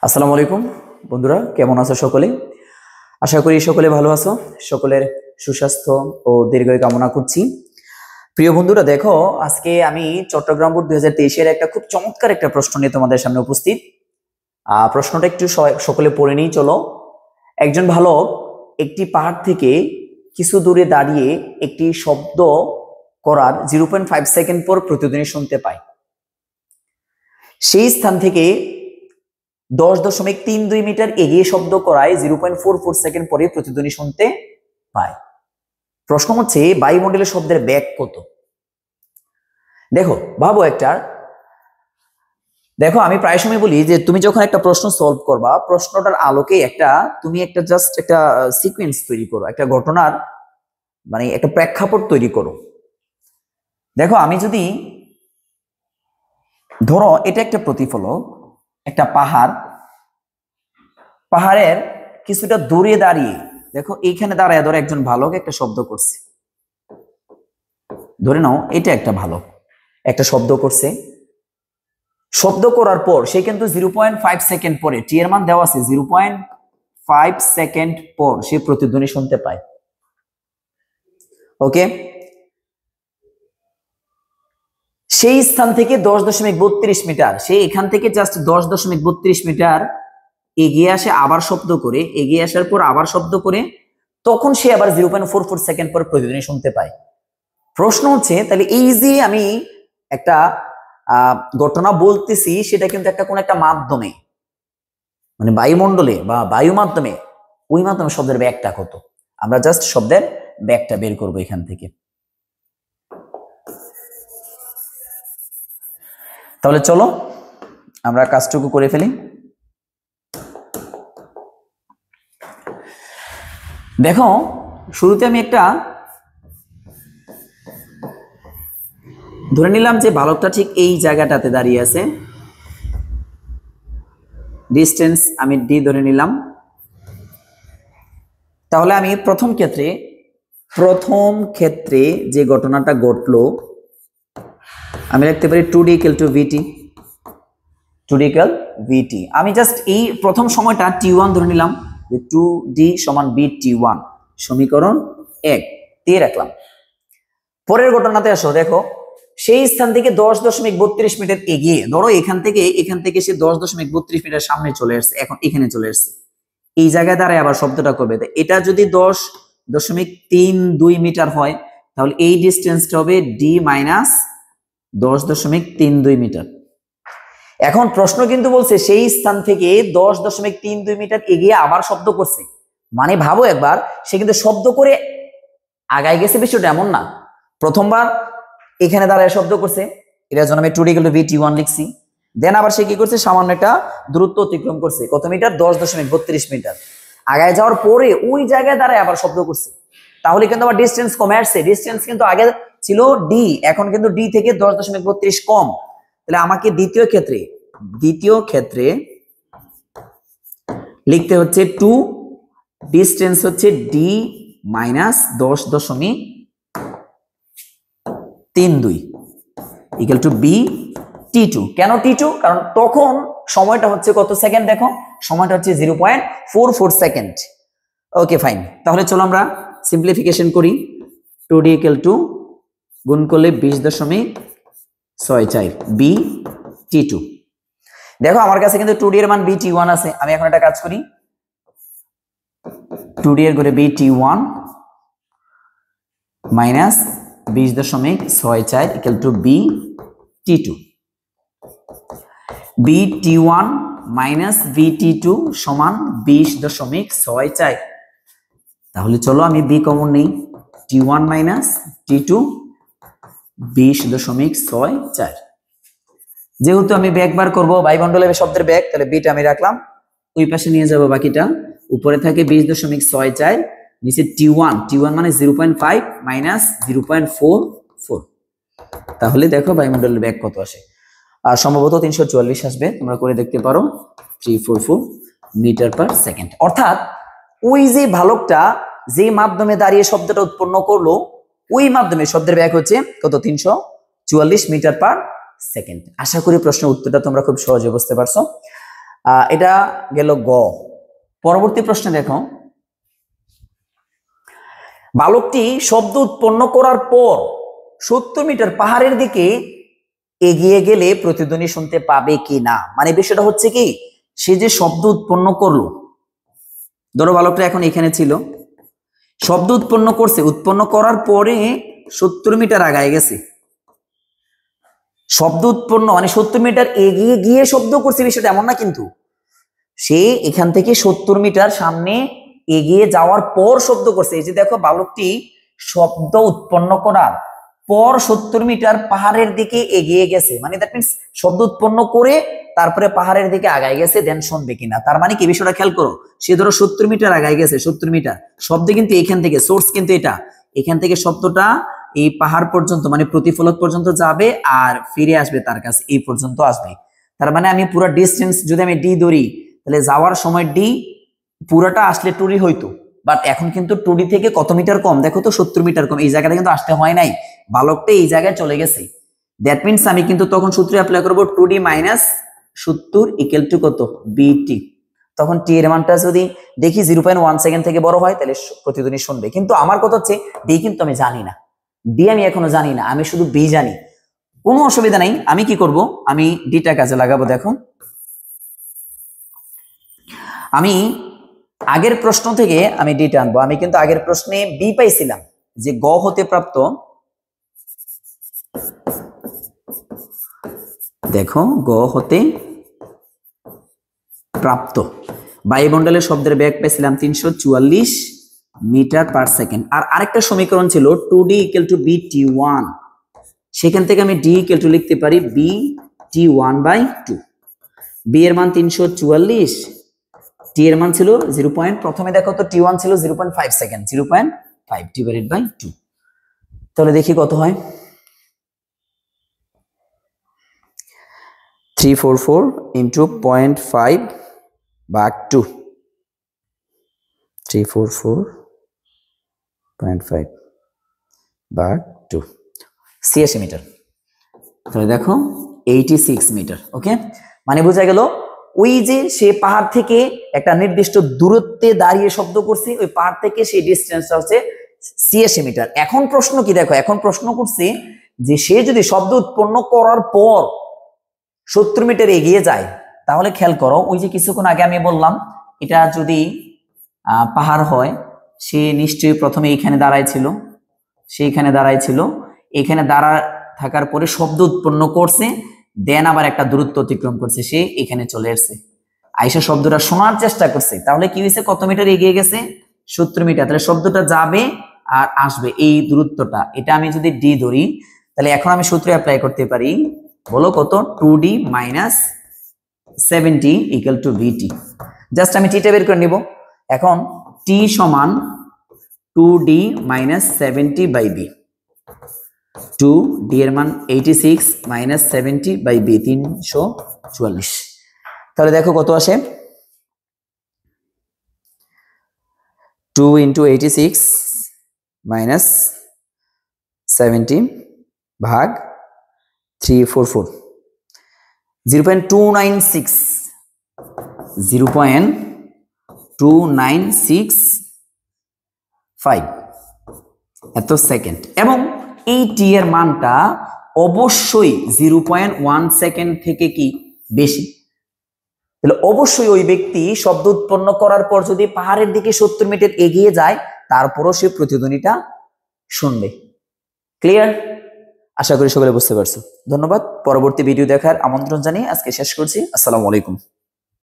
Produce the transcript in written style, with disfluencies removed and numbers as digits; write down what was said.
আসসালামু আলাইকুম বন্ধুরা, কেমন আছো সকলে? আশা করি সকলে ভালো আছো। সকলের সুস্বাস্থ্য ও দীর্ঘায়ু কামনা করছি। প্রিয় বন্ধুরা, দেখো আজকে আমি চট্টগ্রাম বোর্ড 2023-এর একটা খুব চমৎকার একটা প্রশ্ন নিয়ে তোমাদের সামনে উপস্থিত। প্রশ্নটা একটু সকলে পড়ে নিই চলো। একজন বালক একটি পাহাড় থেকে কিছু দূরে দাঁড়িয়ে একটি শব্দ করার 0.5 সেকেন্ড পর প্রতিধ্বনি শুনতে পায়। সেই স্থান থেকে 10.32 মিটার এগিয়ে শব্দ করায় 0.44 সেকেন্ড পরে প্রতিধ্বনি শুনতে পায়। প্রশ্ন হচ্ছে বায়ুমণ্ডলের শব্দের বেগ কত? দেখো ভাবো দেখো আমি প্রায় সময় বলি যে তুমি যখন একটা প্রশ্ন সলভ করবা, প্রশ্নটার আলোকে তুমি একটা জাস্ট একটা সিকোয়েন্স তৈরি করো, একটা ঘটনার মানে একটা প্রেক্ষাপট তৈরি করো। দেখো আমি যদি ধরো এটা একটা প্রতিফলক, একটা পাহাড়ের কিছুটা দূরে দাঁড়িয়ে, দেখো এইখানে দাঁড়ায় ধরো একজন বালক একটা শব্দ করছে। ধরে নাও এটা একটা বালক একটা শব্দ করছে। শব্দ করার পর সে কিন্তু 0.5 সেকেন্ড পরে, টি এর মান দেওয়া আছে 0.5 সেকেন্ড পর সে প্রতিধ্বনি শুনতে পায়। ওকে, সেই স্থান থেকে 10.32 মিটার, সে এখান থেকে জাস্ট 10.32 মিটার এগিয়ে আসে, আবার শব্দ করে, এগিয়ে আসার পর আবার শব্দ করে, তখন সে আবার 0.44 সেকেন্ড পর প্রতিধ্বনি শুনতে পায়। প্রশ্ন হচ্ছে তাহলে এই যে আমি একটা ঘটনা বলতেছি, সেটা কিন্তু কোন একটা মাধ্যমে, মানে বায়ুমণ্ডলে বা বায়ু মাধ্যমে, ওই মাধ্যমে শব্দের ব্যাগটা কত? আমরা জাস্ট শব্দের ব্যাগটা বের করবো এখান থেকে। তাহলে চলো আমরা কাজটুকু করে ফেলি। দেখো শুরুতে আমি একটা ধরে নিলাম যে বালকটা ঠিক এই জায়গাটাতে দাঁড়িয়ে আছে। ডিস্টেন্স আমি ডি ধরে নিলাম। তাহলে আমি প্রথম ক্ষেত্রে যে ঘটনাটা ঘটলো আমি লিখতে পারি 2d = vt। 2d = vt। আমি জাস্ট এই প্রথম সময়টা t1 ধরে নিলাম, যে 2d = vt1, সমীকরণ 1 দিয়ে রাখলাম। পরের ঘটনাতে আসো, দেখো সেই স্থান থেকে 10.32 মিটার এগিয়ে, ধরো এখান থেকে সে 10.32 মিটার সামনে চলে আসছে, এখন এখানে চলে আসছে, এই জায়গায় দাঁড়ায় আবার শব্দটা করবে। এটা যদি 10.32 মিটার হয়, তাহলে এই ডিস্টেন্সটা হবে d - 10.32 মিটার। এখন প্রশ্ন কিন্তু বলছে সেই স্থান থেকে 10.32 মিটার এগিয়ে আবার শব্দ করছে, মানে ভাবো একবার, সে কিন্তু শব্দ করে আগায় গেছে, বিষয়টা এমন না। প্রথমবার এখানে দাঁড়ায় শব্দ করছে, এটার জন্য আমি 2d = vt1 লিখছি। দেন আবার সে কি করছে, সামান্য একটা দূরত্ব অতিক্রম করছে, কত মিটার? 10.32 মিটার। আগায় যাওয়ার পরে ওই জায়গায় দাঁড়ায় আবার শব্দ করছে, তাহলে কিন্তু আবার ডিস্টেন্স কমে আসছে। ডিস্টেন্স কিন্তু আগে ছিল d, এখন কিন্তু d থেকে 10.32 কম। তাহলে আমাকে দ্বিতীয় ক্ষেত্রে লিখতে হচ্ছে 2, ডিস্টেন্স হচ্ছে d - 10.32 = vt2। কেন t2? কারণ তখন সময়টা হচ্ছে কত সেকেন্ড, দেখো সময়টা হচ্ছে 0.44 সেকেন্ড। ওকে ফাইন, তাহলে চলো আমরা সিম্পলিফিকেশন করি। 2d = গুণ করলে 20.64 vt2। দেখো আমার কাছে কিন্তু 2d এর মান vt1 আছে। আমি এখন একটা কাজ করি, 2d এর করে vt1 - 20.64 = vt2। vt1 - vt2 = 20.64। তাহলে চলো আমি b কমন নেই, t1 - t2 20.64। যেহেতু আমি ব্যাগ বার করবো, বায়ুমণ্ডলের শব্দের ব্যাগ, তাহলে বিটা আমি রাখলাম, ওই পাশে নিয়ে যাব বাকিটা। উপরে থাকে 20.64, নিচে t1 মানে 0.5 - 0.44। তাহলে দেখো বায়ুমণ্ডলের ব্যাগ কত আসে, সম্ভবত 344 আসবে, তোমরা করে দেখতে পারো, 344 মিটার পার সেকেন্ড। অর্থাৎ ওই যে বালকটা যে মাধ্যমে দাঁড়িয়ে শব্দটা উৎপন্ন করলো, ওই মাধ্যমে শব্দের ব্যাগ হচ্ছে কত? 344 মিটার পার সেকেন্ড। আশা করি প্রশ্নের উত্তরটা তোমরা খুব সহজে বুঝতে পারছো। এটা গেল গ। পরবর্তী প্রশ্নে দেখো, বালকটি শব্দ উৎপন্ন করার পর 70 মিটার পাহাড়ের দিকে এগিয়ে গেলে প্রতিধ্বনি শুনতে পাবে কি না। মানে বিষয়টা হচ্ছে কি, সে যে শব্দ উৎপন্ন করলো, ধরো বালকটা এখন এখানে ছিল, শব্দ উৎপন্ন করছে, উৎপন্ন করার পরে 70 মিটার আগায় গেছে। শব্দ উৎপন্ন মানে 70 মিটার এগিয়ে গিয়ে শব্দ করছে, বিষয়টা এমন না কিন্তু। সে এখান থেকে 70 মিটার সামনে এগিয়ে যাওয়ার পর শব্দ করছে। এই যে দেখো, বালকটি শব্দ উৎপন্ন করার পর 70 মিটার পাহাড়ের দিকে এগিয়ে গেছে, মানে দ্যাট মিনস শব্দ উৎপন্ন করে তারপরে পাহাড়ের দিকে আগায় গেছে, দেন শুনবে কিনা। তার মানে কি, বিষয়টা খেয়াল করো, সে ধরো 70 মিটার আগায় গেছে, 70 মিটার শব্দ কিন্তু এখান থেকে, সোর্স কিন্তু এটা, এখান থেকে শব্দটা এই পাহাড় পর্যন্ত মানে প্রতিফলক পর্যন্ত যাবে আর ফিরে আসবে তার কাছে, এই পর্যন্ত আসবে। তার মানে আমি পুরো ডিস্টেন্স যদি আমি ডি ধরি, তাহলে যাওয়ার সময় ডি পুরোটা আসলে টুডি হইতো, বাট এখন কিন্তু টুডি থেকে কত মিটার কম, দেখো তো 70 মিটার কম। এই জায়গাটা কিন্তু আসতে হয় নাই, বালকটা এই জায়গায় চলে গেছে। দ্যাট মিনস আমি কিন্তু তখন সূত্র অ্যাপ্লাই করবো 2d মাইনাস 70 ইকুয়াল টু কত, বিটি। তখন টি এর মানটা যদি দেখি 0.1 সেকেন্ড থেকে বড় হয়, তাহলে প্রতিধ্বনি শুনবে। কিন্তু আমার কথা হচ্ছে ডি কিন্তু আমি জানি না, ডি আমি এখনো জানি না, আমি শুধু বি জানি। কোনো অসুবিধা নাই, আমি কি করব, আমি ডিটা কাজে লাগাবো। দেখো, আমি আগের প্রশ্ন থেকে আমি ডিটা আনবো। আমি কিন্তু আগের প্রশ্নে বি পাইছিলাম যে গ হতে প্রাপ্ত, দেখো গ হতে প্রাপ্ত বায়ুমণ্ডলের শব্দের বেগ পেয়েছিলাম 344 মিটার পার সেকেন্ড। আর আরেকটা সমীকরণ ছিল 2d ইকুয়াল টু bt1, সেখান থেকে আমি d ইকুয়াল টু লিখতে পারি bt1/2। বি এর মান 344, টি এর মান ছিল 0. প্রথমে দেখো তো টি1 ছিল 0.5 সেকেন্ড, 0.5 ডিভাইডেড বাই 2। তাহলে দেখি কত হয়, 344 ইন্টু 0.5 ভাগ 2, 344.5 ভাগ 2, 86 মিটার। তাহলে দেখো 86 মিটার। ওকে, মানে বোঝা গেল ওই যে সে পাহাড় থেকে একটা নির্দিষ্ট দূরত্বে দাঁড়িয়ে শব্দ করছে, ওই পাহাড় থেকে সেই ডিস্টেন্সটা হচ্ছে 86 মিটার। এখন প্রশ্ন কি, দেখো এখন প্রশ্ন করছে যে সে যদি শব্দ উৎপন্ন করার পর 70 মিটার এগিয়ে যায়, তাহলে খেয়াল করো, ওই যে কিছুক্ষণ আগে আমি বললাম এটা যদি পাহাড় হয়, সে নিশ্চয়ই প্রথমে এইখানে দাঁড়াইছিল, সেইখানে দাঁড়াইছিল, এখানে দাঁড়া থাকার পরে শব্দ উৎপন্ন করছে, দেন আবার একটা দূরত্ব অতিক্রম করছে, সে এখানে চলে আসছে, আইসা শব্দটা শোনার চেষ্টা করছে। তাহলে কি হয়েছে, কত মিটার এগিয়ে গেছে, 70 মিটার। তাহলে শব্দটা যাবে আর আসবে, এই দূরত্বটা, এটা আমি যদি ডি ধরি, তাহলে এখন আমি সূত্র অ্যাপ্লাই করতে পারি, বলো কত, 2d মাইনাস 70 ইকুয়াল টু বিটি। জাস্ট আমি টিটা বের করে নিব। এখন টি সমান 2d minus 70 by B, 2d এর মান 86 মাইনাস 70 বাই বি 344। তাহলে দেখো কত আসে, 2 ইন্টু 86 মাইনাস 70 ভাগ 344, 0.296, 0.2965 এত সেকেন্ড। এবং এই টি এর মানটা অবশ্যই 0.1 সেকেন্ড থেকে কি বেশি। তাহলে অবশ্যই ওই ব্যক্তি শব্দ উৎপন্ন করার পর যদি পাহাড়ের দিকে 70 মিটার এগিয়ে যায়, তারপরও সে প্রতিধ্বনিটা শুনবে। ক্লিয়ার? আশা করি সকলে বুঝতে পারছো। ধন্যবাদ। পরবর্তী ভিডিও দেখার আমন্ত্রণ জানিয়ে আজকে শেষ করছি। আসসালামু আলাইকুম।